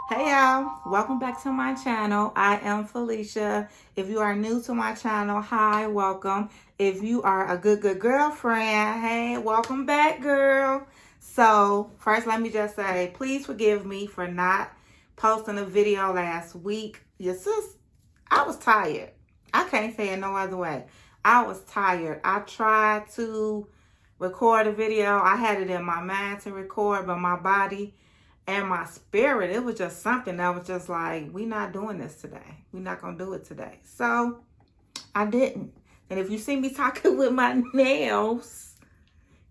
Hey y'all, welcome back to my channel. I am Felicia. If you are new to my channel, hi, welcome. If you are a good girlfriend, hey, welcome back, girl. So first, let me just say, please forgive me for not posting a video last week. I was tired. I can't say it no other way. I was tired. I tried to record a video. I had it in my mind to record, but my body and my spirit, it was just something that was just like, we not doing this today. We're not going to do it today. So I didn't. And if you see me talking with my nails,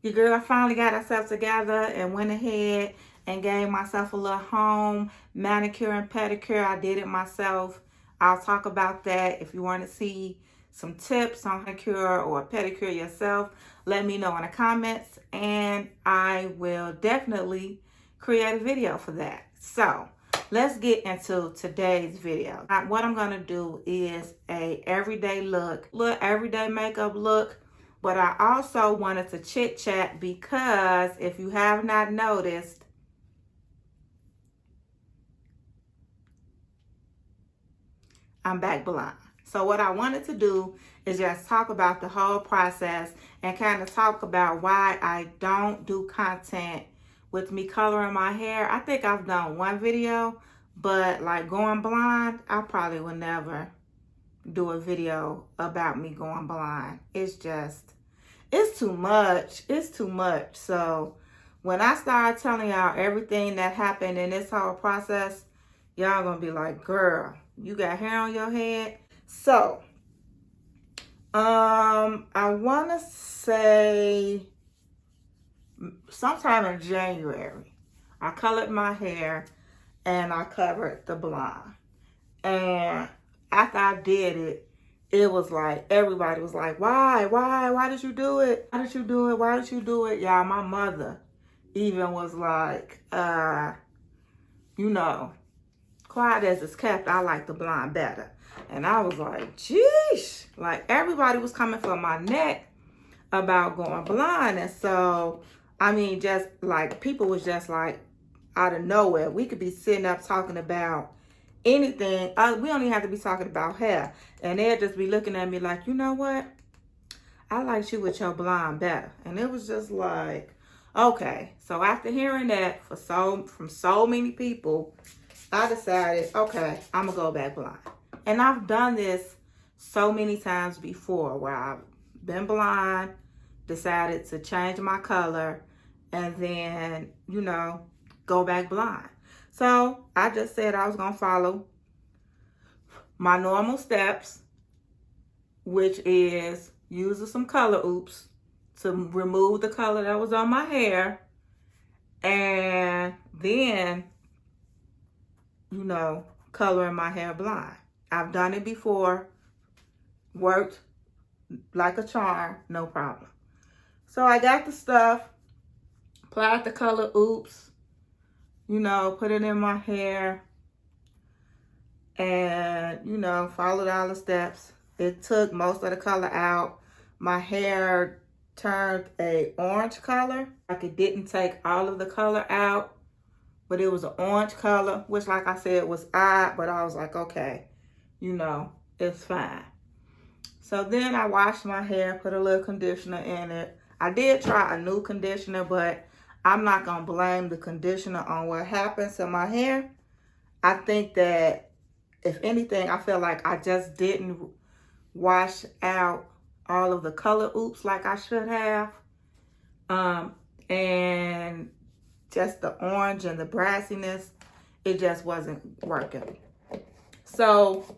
your girl finally got herself together and went ahead and gave myself a little home manicure and pedicure. I did it myself. I'll talk about that. If you want to see some tips on manicure or pedicure yourself, let me know in the comments and I will definitely create a video for that. So let's get into today's video. What I'm going to do is a everyday look, everyday makeup look, but I also wanted to chit chat because if you have not noticed, I'm back blind. So what I wanted to do is just talk about the whole process and kind of talk about why I don't do content with me coloring my hair. I think I've done one video, but like going blind, I probably would never do a video about me going blind. It's too much. It's too much. So when I start telling y'all everything that happened in this whole process, y'all gonna be like, girl, you got hair on your head? So, I wanna say sometime in January, I colored my hair and I covered the blonde. And after I did it, it was like, everybody was like, why did you do it? Why did you do it? Why did you do it? Y'all, my mother even was like, quiet as it's kept, I like the blonde better. And I was like, geesh, like everybody was coming for my neck about going blonde. And so, I mean, just like people was just like out of nowhere. We could be sitting up talking about anything. We don't even have to be talking about hair. And they'd just be looking at me like, you know what? I like you with your blonde better. And it was just like, okay. So after hearing that from so many people, I decided, okay, I'm going to go back blonde. And I've done this so many times before where I've been blonde, decided to change my color, and then, go back blonde. So I just said I was going to follow my normal steps, which is using some color oops to remove the color that was on my hair. And then, coloring my hair blonde. I've done it before, worked like a charm, no problem. So I got the stuff, applied the color oops, put it in my hair, and, followed all the steps. It took most of the color out. My hair turned a orange color. Like it didn't take all of the color out, but it was an orange color, which like I said was odd, but I was like, okay, it's fine. So then I washed my hair, put a little conditioner in it. I did try a new conditioner, but I'm not going to blame the conditioner on what happened to my hair. I think that, if anything, I feel like I just didn't wash out all of the color oops like I should have. And just the orange and the brassiness, it just wasn't working. So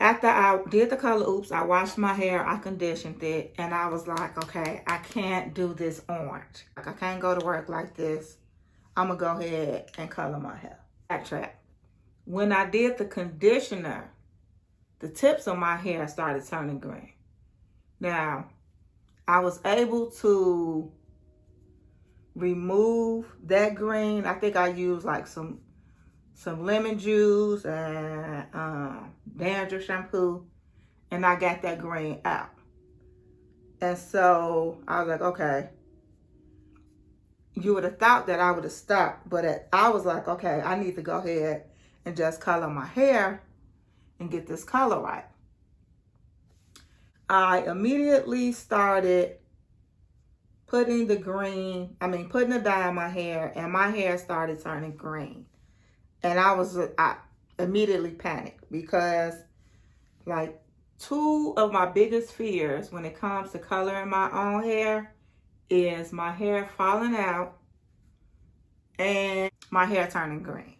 after I did the color oops, I washed my hair, I conditioned it, and I was like, okay, I can't do this orange. Like I can't go to work like this. I'm gonna go ahead and color my hair. Backtrack. When I did the conditioner, the tips of my hair started turning green. Now, I was able to remove that green. I think I used like some lemon juice and dandruff shampoo, and I got that green out. And so I was like, okay, you would have thought that I would have stopped, but I was like, okay, I need to go ahead and just color my hair and get this color right. I immediately started putting the dye in my hair, and my hair started turning green. And I immediately panicked because, like, two of my biggest fears when it comes to coloring my own hair is my hair falling out and my hair turning green.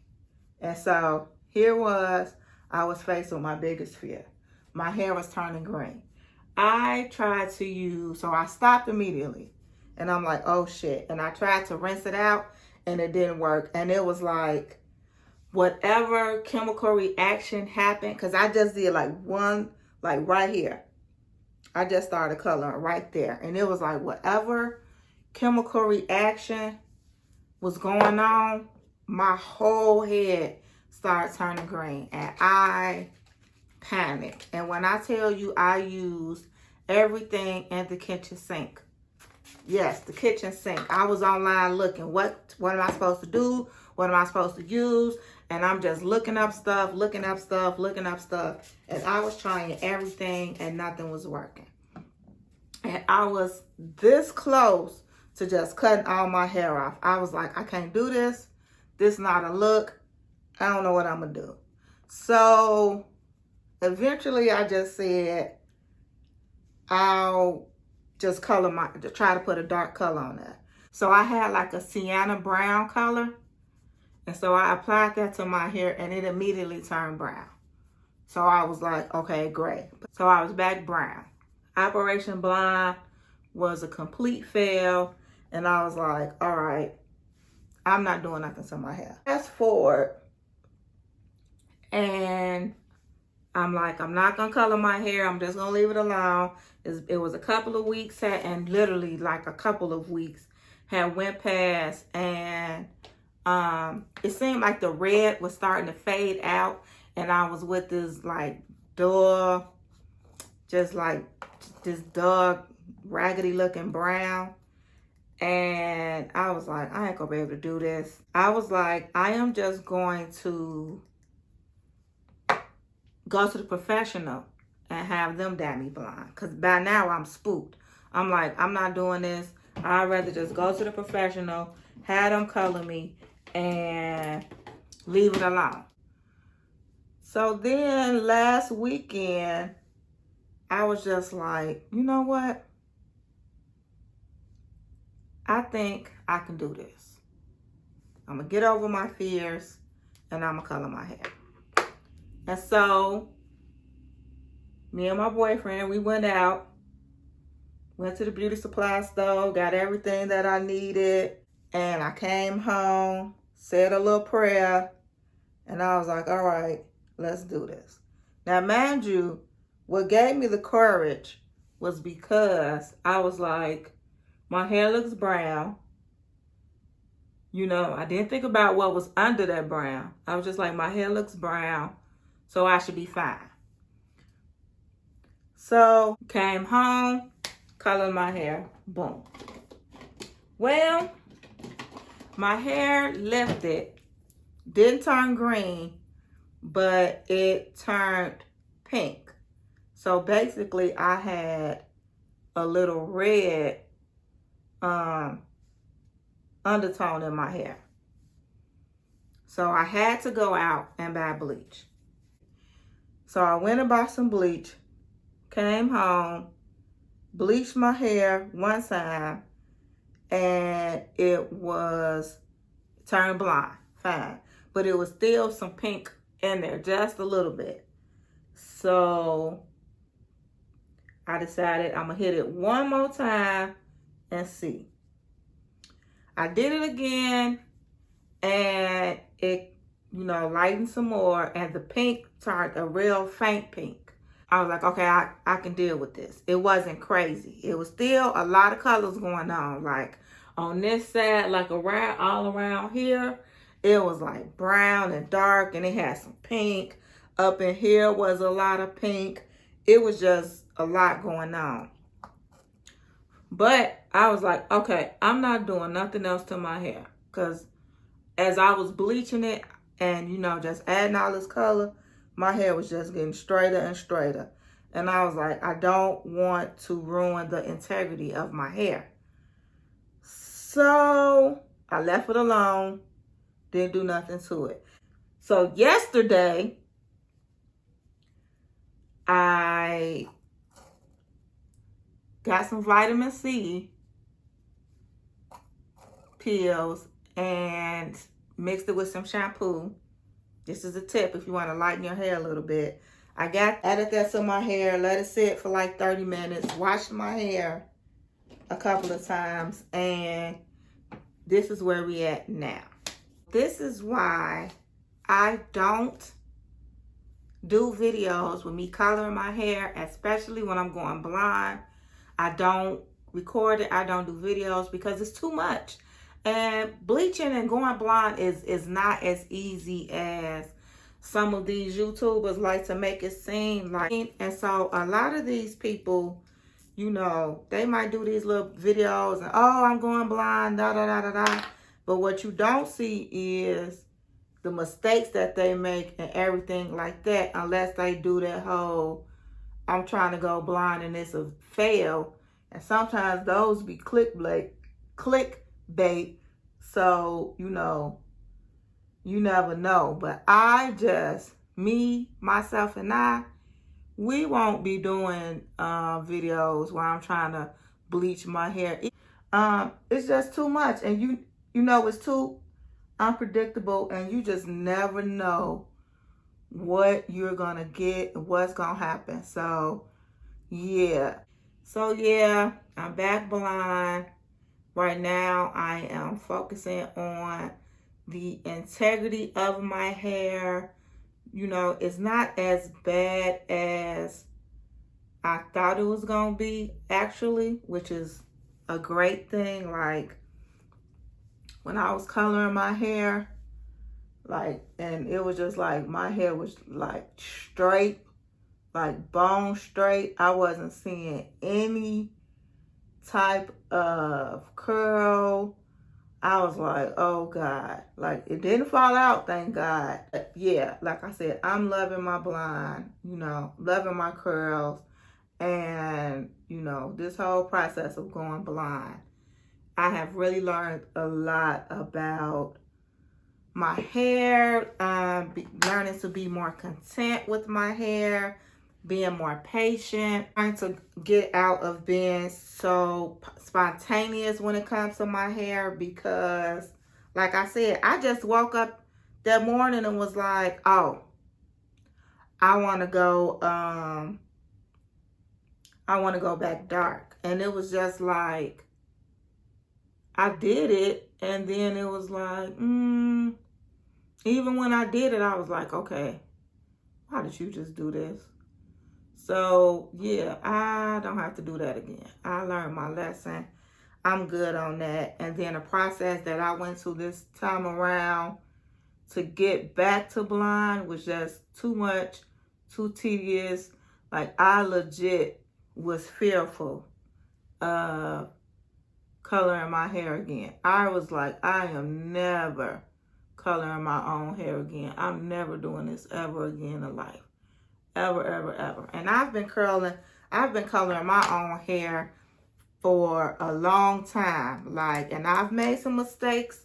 And so I was faced with my biggest fear. My hair was turning green. I stopped immediately. And I'm like, oh shit. And I tried to rinse it out and it didn't work. And it was like, whatever chemical reaction happened, because I just did like one, like right here. I just started coloring right there. And it was like whatever chemical reaction was going on, my whole head started turning green. And I panicked. And when I tell you I used everything in the kitchen sink. Yes, the kitchen sink. I was online looking, what am I supposed to do? What am I supposed to use? And I'm just looking up stuff. And I was trying everything and nothing was working. And I was this close to just cutting all my hair off. I was like, I can't do this. This is not a look. I don't know what I'm going to do. So eventually I just said, I'll just try to put a dark color on that. So I had like a sienna brown color. And so I applied that to my hair and it immediately turned brown. So I was like, okay, great. So I was back brown. Operation Blonde was a complete fail. And I was like, all right, I'm not doing nothing to my hair. Fast forward. And I'm like, I'm not going to color my hair. I'm just going to leave it alone. It was a couple of weeks and literally like a couple of weeks had went past and it seemed like the red was starting to fade out and I was with this like dull, just like this dark, raggedy looking brown. And I was like, I ain't gonna be able to do this. I was like, I am just going to go to the professional and have them dye me blonde. Because by now I'm spooked. I'm like, I'm not doing this. I'd rather just go to the professional, have them color me, and leave it alone. So then last weekend, I was just like, you know what? I think I can do this. I'm going to get over my fears and I'm going to color my hair. And so me and my boyfriend, we went out, went to the beauty supply store, got everything that I needed. And I came home, said a little prayer, and I was like, all right, let's do this. Now, mind you, what gave me the courage was because I was like, my hair looks brown. You know, I didn't think about what was under that brown. I was just like, my hair looks brown, so I should be fine. So, came home, colored my hair, boom. Well, my hair lifted, didn't turn green, but it turned pink. So basically, I had a little red undertone in my hair. So I had to go out and buy bleach. So I went and bought some bleach, came home, bleached my hair one time, and it was turned blonde, fine. But it was still some pink in there, just a little bit. So I decided I'm gonna hit it one more time and see. I did it again and it, lightened some more and the pink turned a real faint pink. I was like, okay, I can deal with this. It wasn't crazy. It was still a lot of colors going on. Like on this side, like all around here, it was like brown and dark and it had some pink. Up in here was a lot of pink. It was just a lot going on. But I was like, okay, I'm not doing nothing else to my hair. Because as I was bleaching it and, you know, just adding all this color, my hair was just getting straighter and straighter. And I was like, I don't want to ruin the integrity of my hair. So I left it alone, didn't do nothing to it. So yesterday, I got some vitamin C pills and mixed it with some shampoo. This is a tip if you want to lighten your hair a little bit. Added that to my hair, let it sit for like 30 minutes, washed my hair a couple of times, and this is where we at now. This is why I don't do videos with me coloring my hair, especially when I'm going blonde. I don't record it. I don't do videos because it's too much. And bleaching and going blonde is not as easy as some of these YouTubers like to make it seem like. And so a lot of these people, you know, they might do these little videos and, oh, I'm going blonde, da da da da da. But what you don't see is the mistakes that they make and everything like that, unless they do that whole, I'm trying to go blind and it's a fail. And sometimes those be clickbait. So, you know, you never know. But me, myself, and we won't be doing videos where I'm trying to bleach my hair. It's just too much. And you know, it's too unpredictable, and you just never know what you're gonna get and what's gonna happen. So yeah, I'm back blind. Right now I am focusing on the integrity of my hair. You know, it's not as bad as I thought it was gonna be, actually, which is a great thing. Like, when I was coloring my hair, like, and it was just like, my hair was like straight, like bone straight. I wasn't seeing any type of curl. I was like, oh God, like, it didn't fall out, thank God. But yeah, like I said, I'm loving my blonde, you know, loving my curls, and, you know, this whole process of going blonde, I have really learned a lot about my hair, learning to be more content with my hair, being more patient, trying to get out of being so spontaneous when it comes to my hair, because, like I said, I just woke up that morning and was like, oh, I want to go back dark. And it was just like, I did it, and then it was like, even when I did it, I was like, okay, why did you just do this? So yeah, I don't have to do that again. I learned my lesson. I'm good on that. And then the process that I went through this time around to get back to blonde was just too much, too tedious. Like, I legit was fearful of coloring my hair again. I was like, I am never coloring my own hair again. I'm never doing this ever again in life. Ever, ever, ever. And I've been coloring my own hair for a long time. Like, and I've made some mistakes,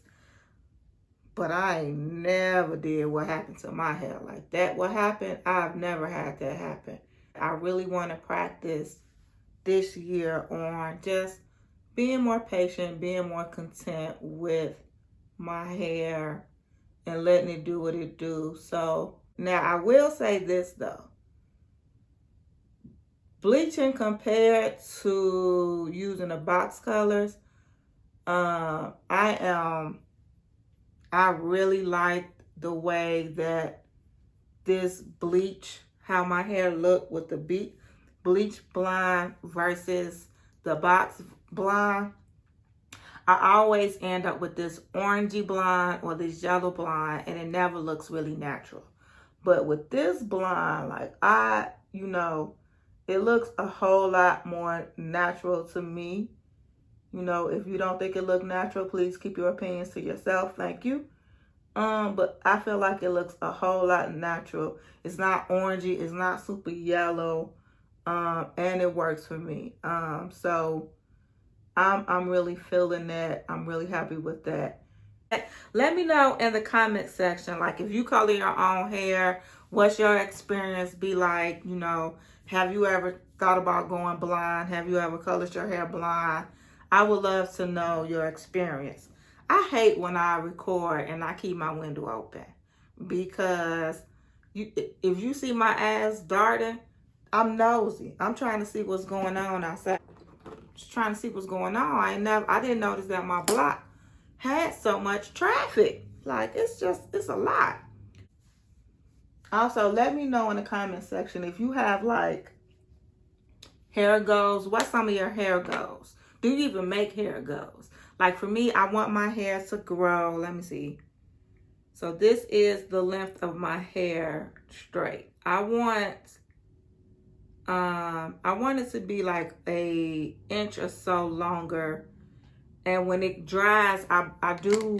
but I ain't never did what happened to my hair like that. What happened, I've never had that happen. I really want to practice this year on just being more patient, being more content with my hair and letting it do what it do. So now I will say this though. Bleaching compared to using the box colors, I really like the way that this bleach, how my hair looked with the bleach blonde versus the box blonde. I always end up with this orangey blonde or this yellow blonde, and it never looks really natural. But with this blonde, like, you know, it looks a whole lot more natural to me. You know, if you don't think it look natural, please keep your opinions to yourself. Thank you. But I feel like it looks a whole lot natural. It's not orangey, it's not super yellow, and it works for me. So I'm really feeling that. I'm really happy with that. Let me know in the comment section, like if you color your own hair, what's your experience be like? You know, have you ever thought about going blonde? Have you ever colored your hair blonde? I would love to know your experience. I hate when I record and I keep my window open because if you see my ass darting, I'm nosy. I'm trying to see what's going on outside. Just trying to see what's going on. I didn't notice that my block had so much traffic. Like, it's a lot. Also, let me know in the comment section if you have like hair goals. What's some of your hair goals? Do you even make hair goals? Like for me, I want my hair to grow. Let me see. So this is the length of my hair straight. I want it to be like a inch or so longer. And when it dries, I do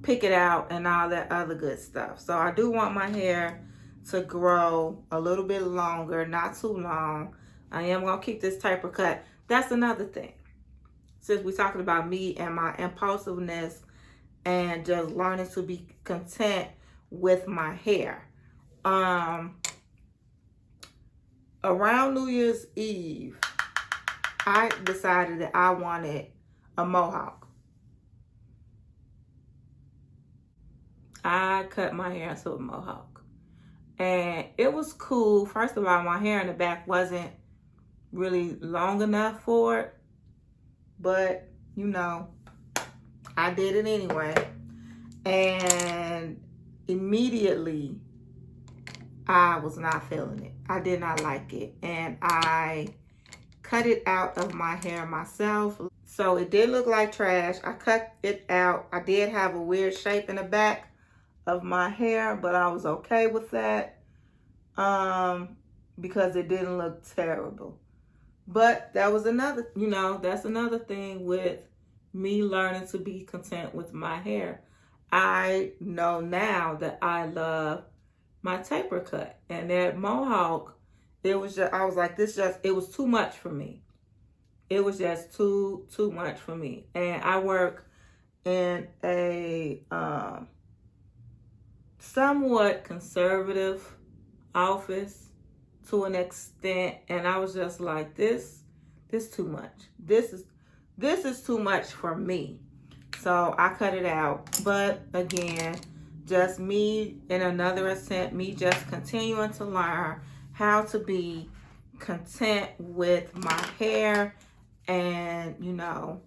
pick it out and all that other good stuff. So I do want my hair to grow a little bit longer, not too long. I am gonna keep this taper cut. That's another thing. Since we're talking about me and my impulsiveness and just learning to be content with my hair. Around New Year's Eve, I decided that I wanted a mohawk. I cut my hair into a mohawk. And it was cool. First of all, my hair in the back wasn't really long enough for it. But, you know, I did it anyway. And immediately, I was not feeling it. I did not like it. And I cut it out of my hair myself. So it did look like trash. I cut it out. I did have a weird shape in the back of my hair, but I was okay with that because it didn't look terrible. But that was another, you know, that's another thing with me learning to be content with my hair. I know now that I love my taper cut, and that mohawk, it was just, I was like, it was too much for me. It was just too much for me. And I work in a somewhat conservative office to an extent, and I was just like, this too much. This is too much for me. So I cut it out. But again, just me in another attempt, me just continuing to learn how to be content with my hair and, you know,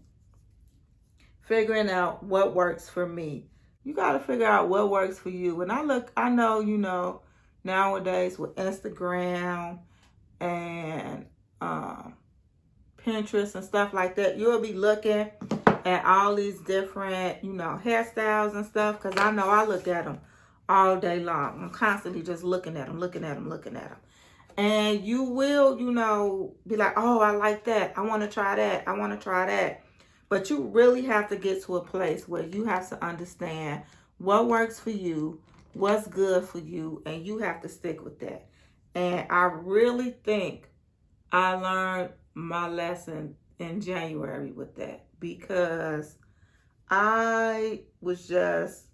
figuring out what works for me. You got to figure out what works for you. When I know, you know, nowadays with Instagram and Pinterest and stuff like that, you'll be looking at all these different, you know, hairstyles and stuff, because I know I look at them all day long. I'm constantly just looking at them. And you will, you know, be like, oh, I like that. I want to try that. But you really have to get to a place where you have to understand what works for you, what's good for you, and you have to stick with that. And I really think I learned my lesson in January with that, because I was just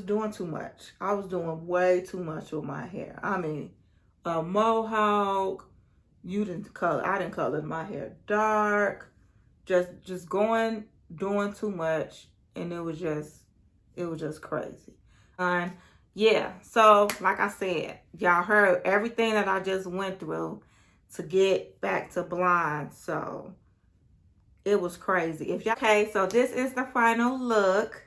doing too much. I was doing way too much with my hair. I mean, a mohawk, I didn't color my hair dark, just doing too much, and it was just crazy. And yeah, so like I said, y'all heard everything that I just went through to get back to blonde. So it was crazy. Okay, so this is the final look.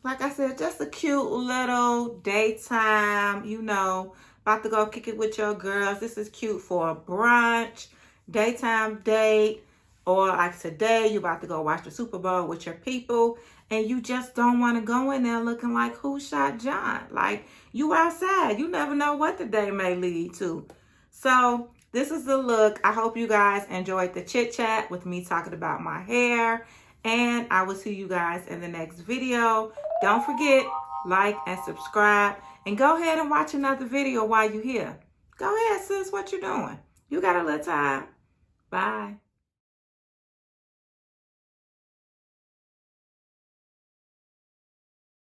Like I said, just a cute little daytime, you know, about to go kick it with your girls. This is cute for a brunch, daytime date. Or like today, you're about to go watch the Super Bowl with your people, and you just don't want to go in there looking like who shot John. Like, you outside. You never know what the day may lead to. So this is the look. I hope you guys enjoyed the chit chat with me talking about my hair. And I will see you guys in the next video. Don't forget, like and subscribe. And go ahead and watch another video while you're here. Go ahead, sis. What you doing? You got a little time. Bye.